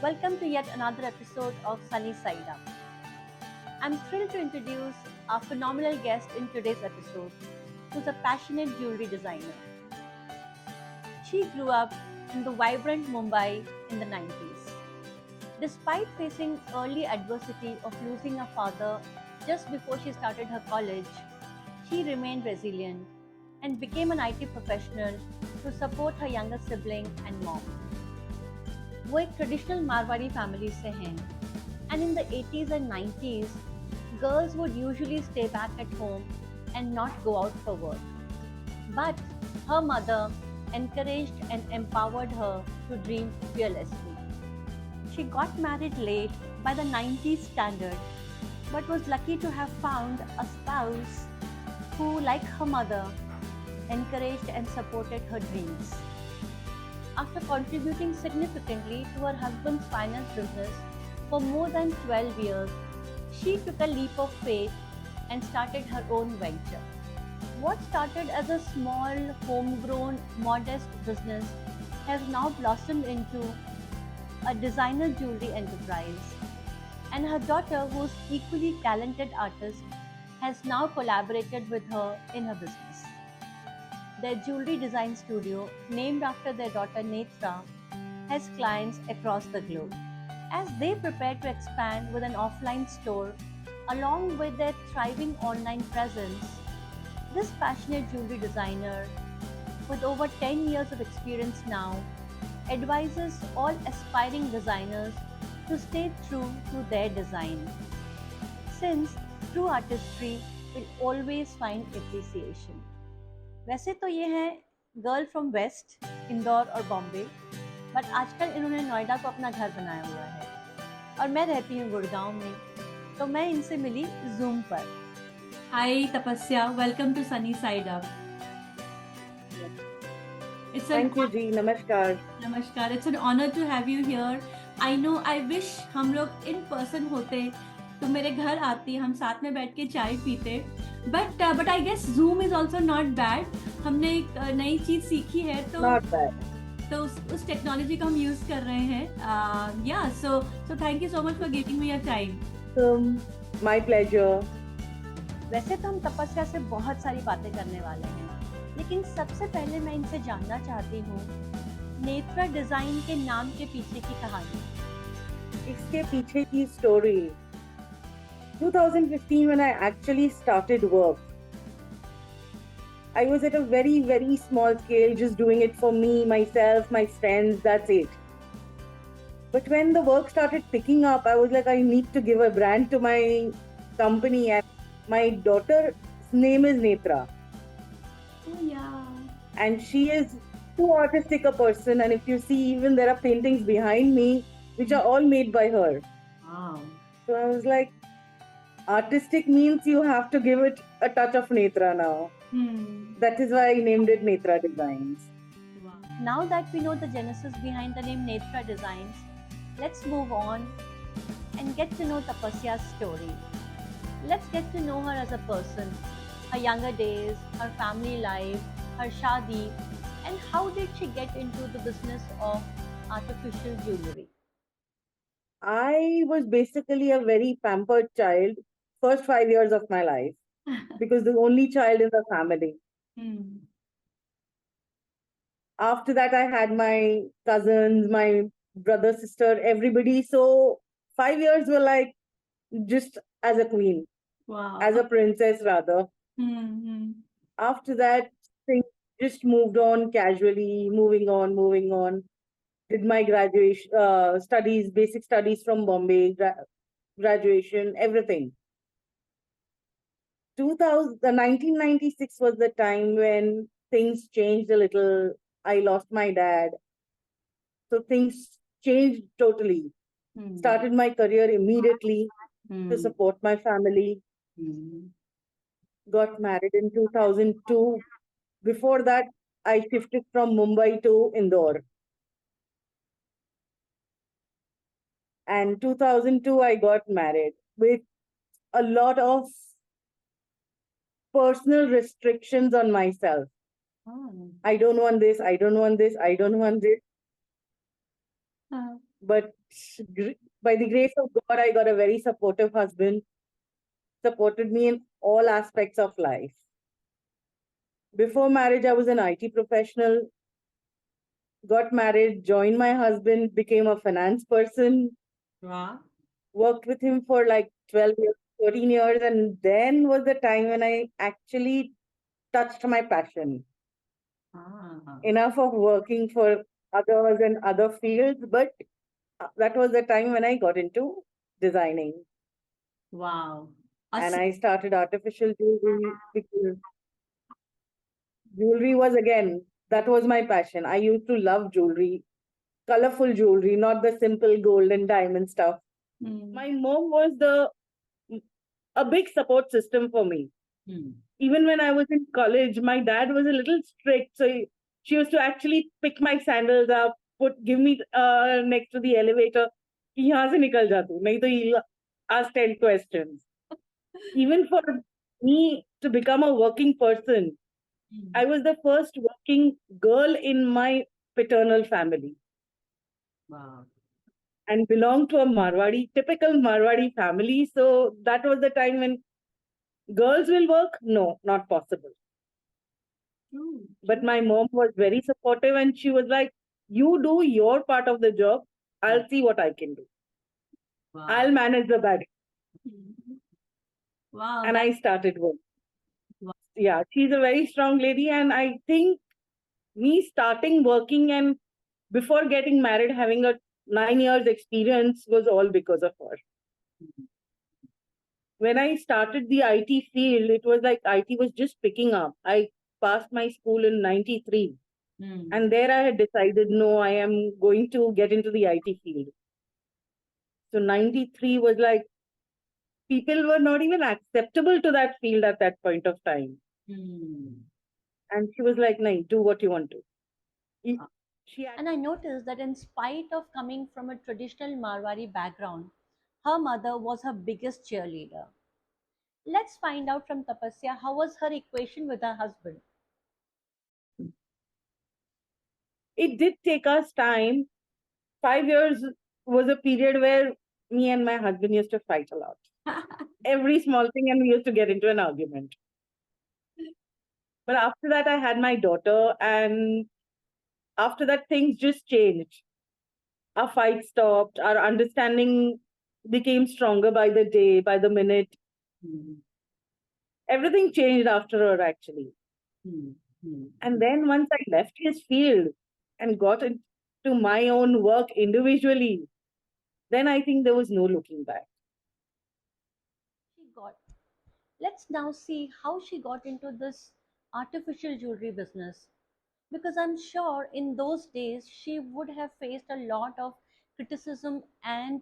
Welcome to yet another episode of Sunny Side Up. I'm thrilled to introduce our phenomenal guest in today's episode, who's a passionate jewelry designer. She grew up in the vibrant Mumbai in the 90s. Despite facing early adversity of losing her father just before she started her college, she remained resilient and became an IT professional to support her younger sibling and mom. वो एक traditional Marwari family से हैं and in the 80s and 90s, girls would usually stay back at home and not go out for work. But her mother encouraged and empowered her to dream fearlessly. She got married late by the 90s standard, but was lucky to have found a spouse who, like her mother, encouraged and supported her dreams. After contributing significantly to her husband's finance business for more than 12 years, she took a leap of faith and started her own venture. What started as a small, homegrown, modest business has now blossomed into a designer jewelry enterprise. And her daughter, who's equally talented artist, has now collaborated with her in her business. Their jewelry design studio, named after their daughter Netra, has clients across the globe. As they prepare to expand with an offline store, along with their thriving online presence, this passionate jewelry designer, with over 10 years of experience now, advises all aspiring designers to stay true to their design, since true artistry will always find appreciation. वैसे तो ये हैं girl from waste, Indore और Bombay, but आजकल इन्होंने नोएडा को अपना घर बनाया हुआ है और मैं रहती हूँ गुड़गांव में, तो मैं इनसे मिली जूम पर. Hi Tapasya, welcome to Sunny Side Up. Thank you ji, नमस्कार. नमस्कार. It's an honour to have you here. I know, I wish हम लोग इन पर्सन होते तो मेरे घर आती, हम साथ में बैठ के चाय पीते. But I guess Zoom is also not bad. हमने एक नई चीज सीखी है, तो Not bad. तो उस टेक्नोलॉजी को हम यूज कर रहे हैं. या so thank you so much for giving me your time. My pleasure. वैसे तो हम तपस्या से बहुत सारी बातें करने वाले हैं, लेकिन सबसे पहले मैं इनसे जानना चाहती हूँ नेत्रा डिजाइन के नाम के पीछे की कहानी. इसके पीछे की story 2015 when I actually started work. I was at a very, very small scale, just doing it for me, myself, my friends, that's it. But when the work started picking up, I was like, I need to give a brand to my company. And my daughter's name is Netra. Oh yeah. And she is too artistic a person. And if you see, even there are paintings behind me, which are all made by her. Wow. So I was like, artistic means you have to give it a touch of Netra now. That is why I named it Netra Designs. Wow. Now that we know the genesis behind the name Netra Designs, let's move on and get to know Tapasya's story. Let's get to know her as a person, her younger days, her family life, her shadi, and how did she get into the business of artificial jewelry. I was basically a very pampered child, first 5 years of my life, because the only child in the family. After that, I had my cousins, my brother, sister, everybody. So 5 years were like just as a queen, Wow. as a princess rather. After that, things just moved on casually, moving on. Did my graduation studies, basic studies from Bombay, graduation, everything. 1996 was the time when things changed a little. I lost my dad. So things changed totally. Started my career immediately to support my family. Got married in 2002. Before that, I shifted from Mumbai to Indore. And 2002, I got married with a lot of personal restrictions on myself. I don't want this, I don't want this, I don't want this. But by the grace of God, I got a very supportive husband, supported me in all aspects of life. Before marriage, I was an IT professional, got married, joined my husband, became a finance person, Wow. worked with him for like 12 years, 13 years. And then was the time when I actually touched my passion. Ah. Enough of working for others and other fields, but that was the time when I got into designing. Wow. And I started artificial jewelry because jewelry was, again, that was my passion. I used to love jewelry, colorful jewelry, not the simple gold and diamond stuff. My mom was a big support system for me. Even when I was in college, my dad was a little strict, so she used to actually pick my sandals up, give me next to the elevator. कि यहाँ से निकल जा तू, नहीं तो he'll ask 10 questions. Even for me to become a working person, I was the first working girl in my paternal family. Wow. And belonged to a Marwari, typical Marwari family. So that was the time when girls will work. No, not possible. But my mom was very supportive and she was like, you do your part of the job. I'll see what I can do. Wow. I'll manage the bag. Wow. And I started work. Wow. Yeah, she's a very strong lady. And I think me starting working and before getting married, having a 9 years experience was all because of her. When I started the IT field, it was like IT was just picking up. I passed my school in 93. And there I had decided, no, I am going to get into the IT field. So 93 was like, people were not even acceptable to that field at that point of time. And she was like, no, do what you want to. And I noticed that in spite of coming from a traditional Marwari background, her mother was her biggest cheerleader. Let's find out from Tapasya how was her equation with her husband. It did take us time. 5 years was a period where me and my husband used to fight a lot. Every small thing, and we used to get into an argument. But after that, I had my daughter, and after that, things just changed. Our fight stopped, our understanding became stronger by the day, by the minute. Everything changed after her, actually. And then once I left his field and got into my own work individually, then I think there was no looking back. Let's now see how she got into this artificial jewelry business. Because I'm sure in those days she would have faced a lot of criticism and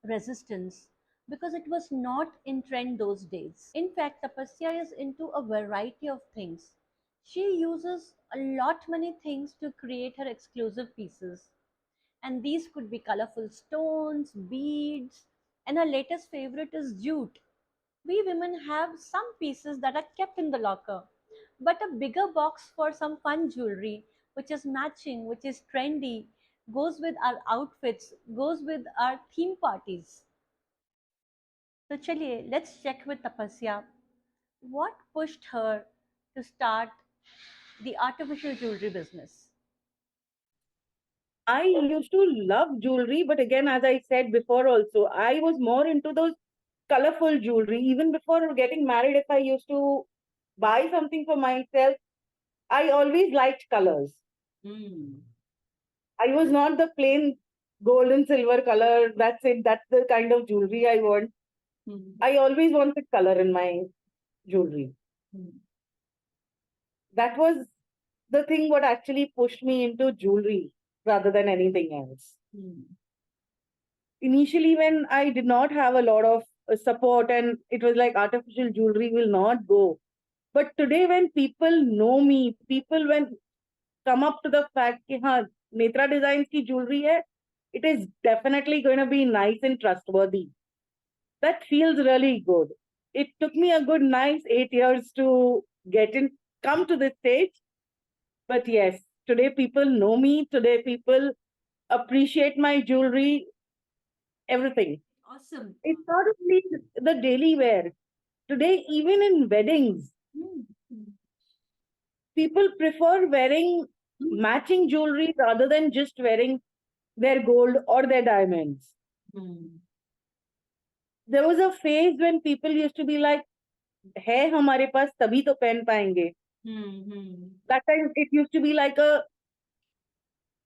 resistance because it was not in trend those days. In fact, Tapasya is into a variety of things. She uses a lot many things to create her exclusive pieces. And these could be colorful stones, beads, and her latest favorite is jute. We women have some pieces that are kept in the locker, but a bigger box for some fun jewelry, which is matching, which is trendy, goes with our outfits, goes with our theme parties. So, chaliye, let's check with Tapasya. What pushed her to start the artificial jewelry business? I used to love jewelry, but again, as I said before, also, I was more into those colorful jewelry. Even before getting married, if I used to buy something for myself, I always liked colors. I was not the plain gold and silver color. That's it. That's the kind of jewelry I want. I always wanted color in my jewelry. That was the thing what actually pushed me into jewelry rather than anything else. Initially, when I did not have a lot of support and it was like artificial jewelry will not go. But today, when people know me, people when come up to the fact that हाँ, Netra Designs की jewelry है, it is definitely going to be nice and trustworthy. That feels really good. It took me a good nice 8 years to come to this stage. But yes, today people know me. Today people appreciate my jewelry, everything. Awesome. It's not only the daily wear. Today, even in weddings, people prefer wearing matching jewelry rather than just wearing their gold or their diamonds. There was a phase when people used to be like, है हमारे पास तभी तो पहन पाएंगे. That time it used to be like a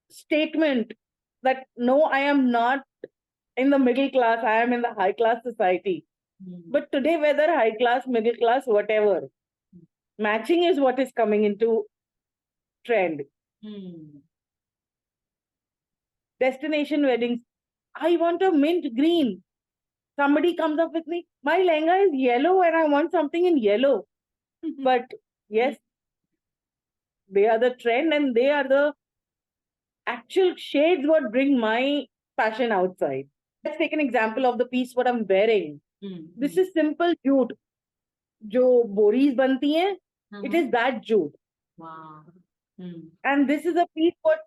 statement that no, I am not in the middle class, I am in the high class society. But today, whether high class, middle class, whatever, matching is what is coming into trend. Destination weddings. I want a mint green. Somebody comes up with me, my lehenga is yellow and I want something in yellow. But yes, they are the trend and they are the actual shades what bring my passion outside. Let's take an example of the piece what I'm wearing. This is simple jute. जो boris बनती हैं, it is that jute. Wow. And this is a piece what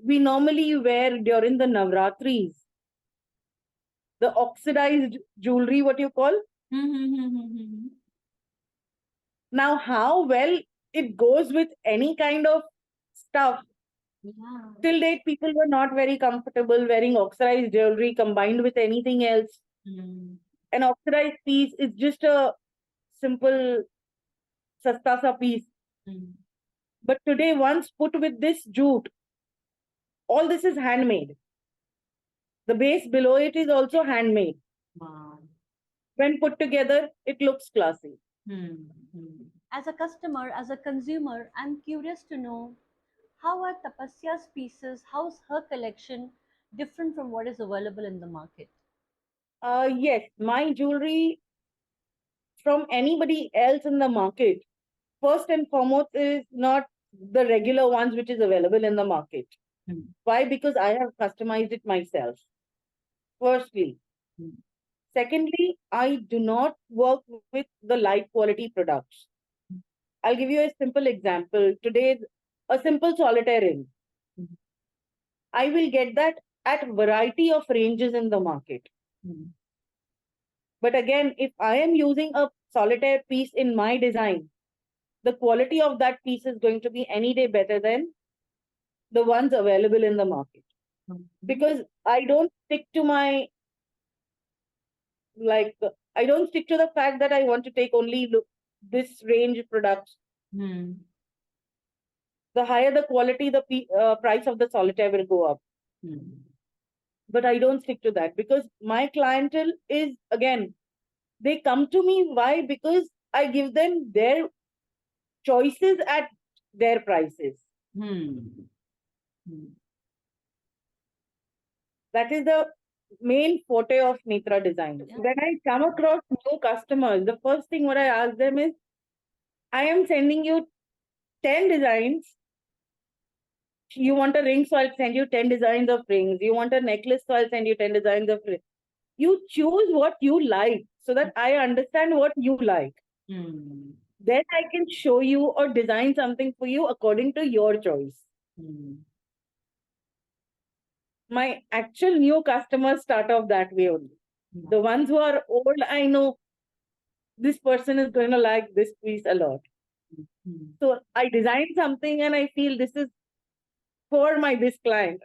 we normally wear during the Navratris. The oxidized jewelry, what you call. Now, how well it goes with any kind of stuff. Till date, people were not very comfortable wearing oxidized jewelry combined with anything else. An oxidized piece is just a simple sasta sa piece. But today, once put with this jute, all this is handmade. The base below it is also handmade. Wow. When put together, it looks classy. As a customer, as a consumer, I'm curious to know, how are Tapasya's pieces, how's her collection different from what is available in the market? Yes, my jewelry from anybody else in the market, first and foremost, is not the regular ones which is available in the market. Why? Because I have customized it myself. Firstly. Secondly, I do not work with the light quality products. I'll give you a simple example. Today, a simple solitaire ring. I will get that at variety of ranges in the market. But again, if I am using a solitaire piece in my design, the quality of that piece is going to be any day better than the ones available in the market. Because I don't stick to my, I don't stick to the fact that I want to take only this range of products. The higher the quality, the price of the solitaire will go up. But I don't stick to that because my clientele is, again, they come to me. Why? Because I give them their choices at their prices. That is the main forte of Netra design. When I come across new customers, the first thing what I ask them is, I am sending you 10 designs. You want a ring, so I'll send you 10 designs of rings. You want a necklace, so I'll send you 10 designs of rings. You choose what you like so that I understand what you like. Then I can show you or design something for you according to your choice. My actual new customers start off that way only. The ones who are old, I know this person is going to like this piece a lot. So I design something and I feel this is for this client.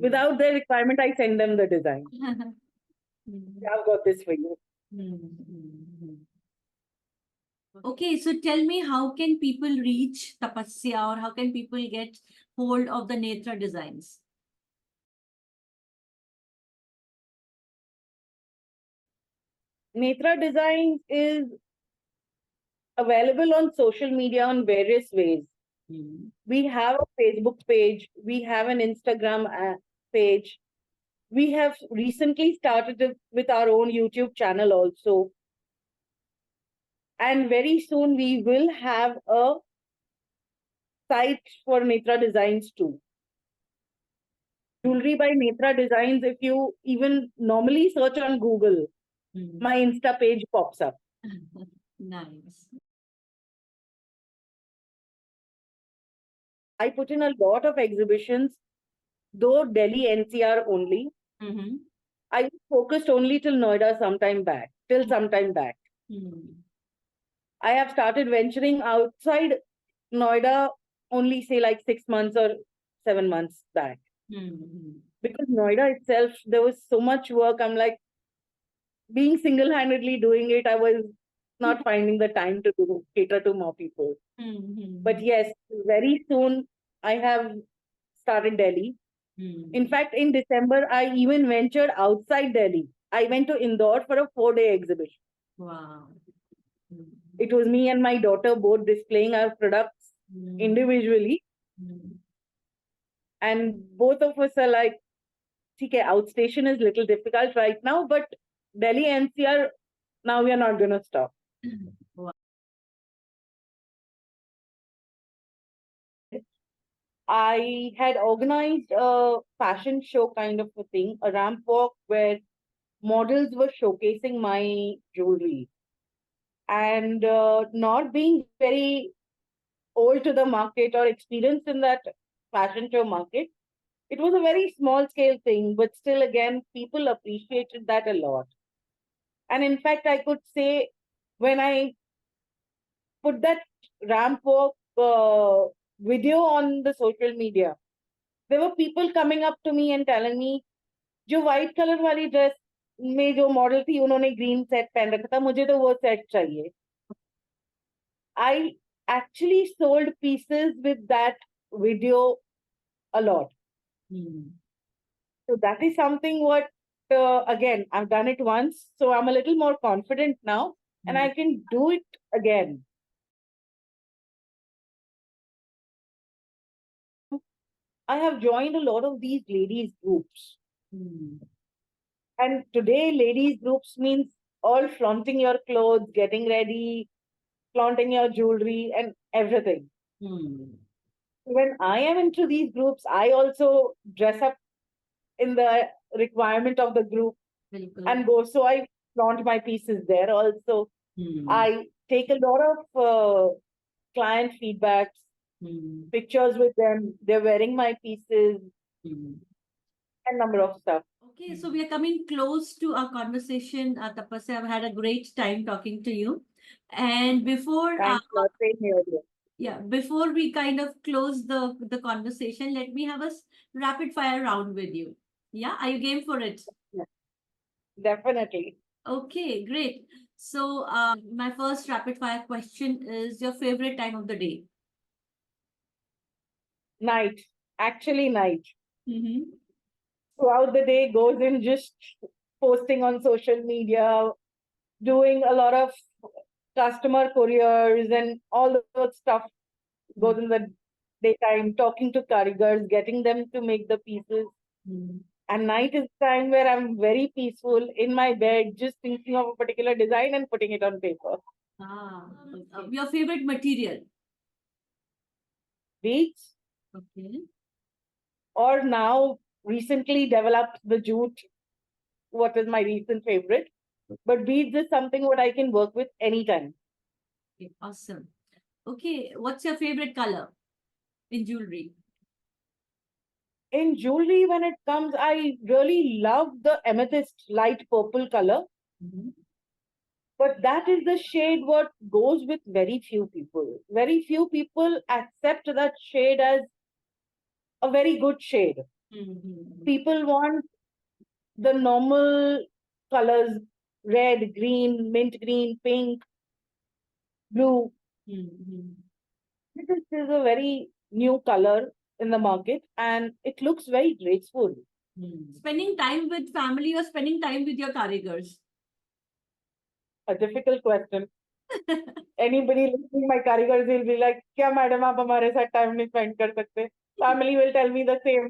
Without their requirement, I send them the design. I've got this for you. Okay, so tell me, how can people reach Tapasya, or how can people get hold of the Netra designs? Netra Designs is available on social media on various ways. We have a Facebook page. We have an Instagram page. We have recently started with our own YouTube channel also. And very soon we will have a site for Netra Designs too. Jewelry by Netra Designs, if you even normally search on Google, my Insta page pops up. Nice. I put in a lot of exhibitions though Delhi NCR only. Mm-hmm. I focused only till Noida some time back. Mm-hmm. I have started venturing outside Noida only say like 6 months or 7 months back. Mm-hmm. Because Noida itself, there was so much work. I'm like, being single-handedly doing it, I was not finding the time to cater to more people. But Mm-hmm. yes, very soon I have started Delhi. In fact, in December, I even ventured outside Delhi. I went to Indore for a 4-day exhibition. Wow. Mm-hmm. It was me and my daughter both displaying our products individually. Mm-hmm. And both of us are like, okay, outstation is little difficult right now, but Delhi NCR, now we are not going to stop. Wow. I had organized a fashion show kind of a thing, a ramp walk where models were showcasing my jewelry. And not being very old to the market or experienced in that fashion show market, it was a very small scale thing, but still, again, people appreciated that a lot. And in fact, I could say when I put that ramp walk video on the social media, there were people coming up to me and telling me, जो white colour वाली dress में जो model थी उन्होंने green set पहन रखा था, मुझे तो वो सेट चाहिए. I actually sold pieces with that video a lot. Mm-hmm. So that is something what, again, I've done it once. So I'm a little more confident now and I can do it again. I have joined a lot of these ladies groups. And today, ladies groups means all flaunting your clothes, getting ready, flaunting your jewelry and everything. When I am into these groups, I also dress up in the requirement of the group and go. So I flaunt my pieces there also. I take a lot of client feedbacks, pictures with them. They're wearing my pieces and number of stuff. Okay, so we are coming close to our conversation, Tapasya. I've had a great time talking to you. And Thanks a lot. Same here. before we kind of close the conversation, let me have a rapid fire round with you. Yeah, are you game for it? Yeah, definitely. Okay, great. So, my first rapid fire question is your favorite time of the day? Night. Actually, night. Mm-hmm. Throughout the day goes in just posting on social media, doing a lot of customer couriers and all that stuff goes in the daytime, talking to karigars, getting them to make the pieces. And night is time where I'm very peaceful in my bed, just thinking of a particular design and putting it on paper. Your favorite material? Beads, Okay. or now recently developed the jute, what is my recent favorite. But beads is something what I can work with anytime. Okay, awesome. Okay, what's your favorite color in jewelry? In jewelry, when it comes, I really love the amethyst light purple color. But that is the shade what goes with very few people. Very few people accept that shade as a very good shade. People want the normal colors, red, green, mint green, pink, blue. This is a very new color in the market and it looks very graceful. Spending time with family or spending time with your karigars? A difficult question. Anybody listening my karigars will be like, "Kya madam, aap hamare sath time nahi spend kar sakte?" Family will tell me the same.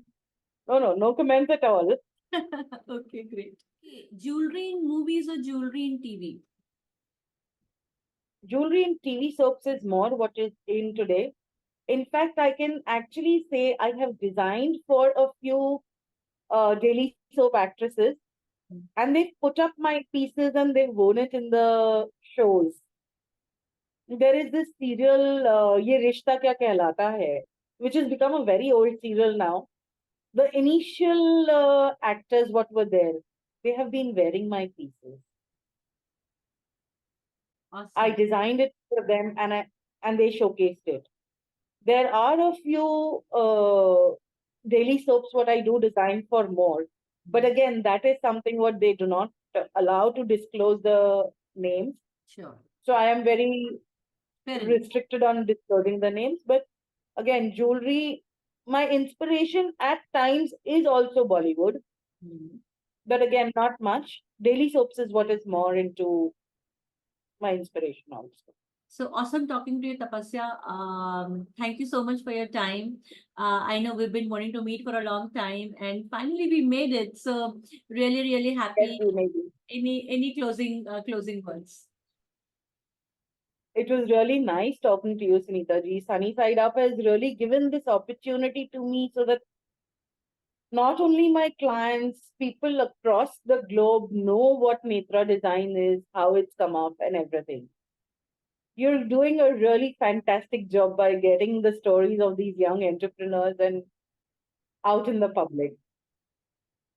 No comments at all. Okay, great. Okay, jewelry in movies or jewelry in TV? Jewelry in TV soaps is more what is in today. In fact, I can actually say I have designed for a few daily soap actresses and they've put up my pieces and they've worn it in the shows. There is this serial, Ye Rishta Kya Kehlata Hai, which has become a very old serial now. The initial actors, what were there, they have been wearing my pieces. Awesome. I designed it for them, and they showcased it. There are a few daily soaps what I do design for more, but again, that is something what they do not allow to disclose the names. Sure. So I am very Fair enough. restricted on disclosing the names. But again, jewelry, my inspiration at times is also Bollywood, but again, not much. Daily soaps is what is more into my inspiration also. So awesome talking to you, Tapasya. Thank you so much for your time. I know we've been wanting to meet for a long time, and finally we made it. So really, really Yes, happy. you maybe. Any closing words? It was really nice talking to you, Sunita ji. Sunny Side Up has really given this opportunity to me so that not only my clients, people across the globe know what Netra design is, how it's come up, and everything. You're doing a really fantastic job by getting the stories of these young entrepreneurs and out in the public.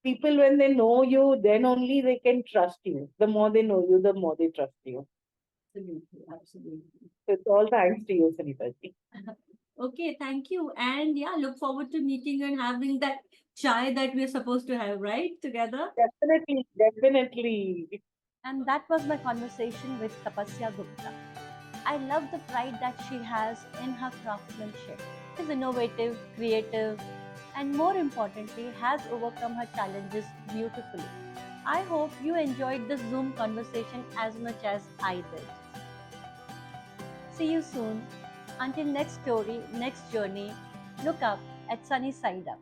People, when they know you, then only they can trust you. The more they know you, the more they trust you. Absolutely, absolutely. So it's all thanks to you, Sunita ji. Okay, thank you. And yeah, look forward to meeting and having that chai that we're supposed to have, right? Together. Definitely, definitely. And that was my conversation with Tapasya Gupta. I love the pride that she has in her craftsmanship. She is innovative, creative, and more importantly, has overcome her challenges beautifully. I hope you enjoyed this Zoom conversation as much as I did. See you soon. Until next story, next journey, look up at Sunny Side Up.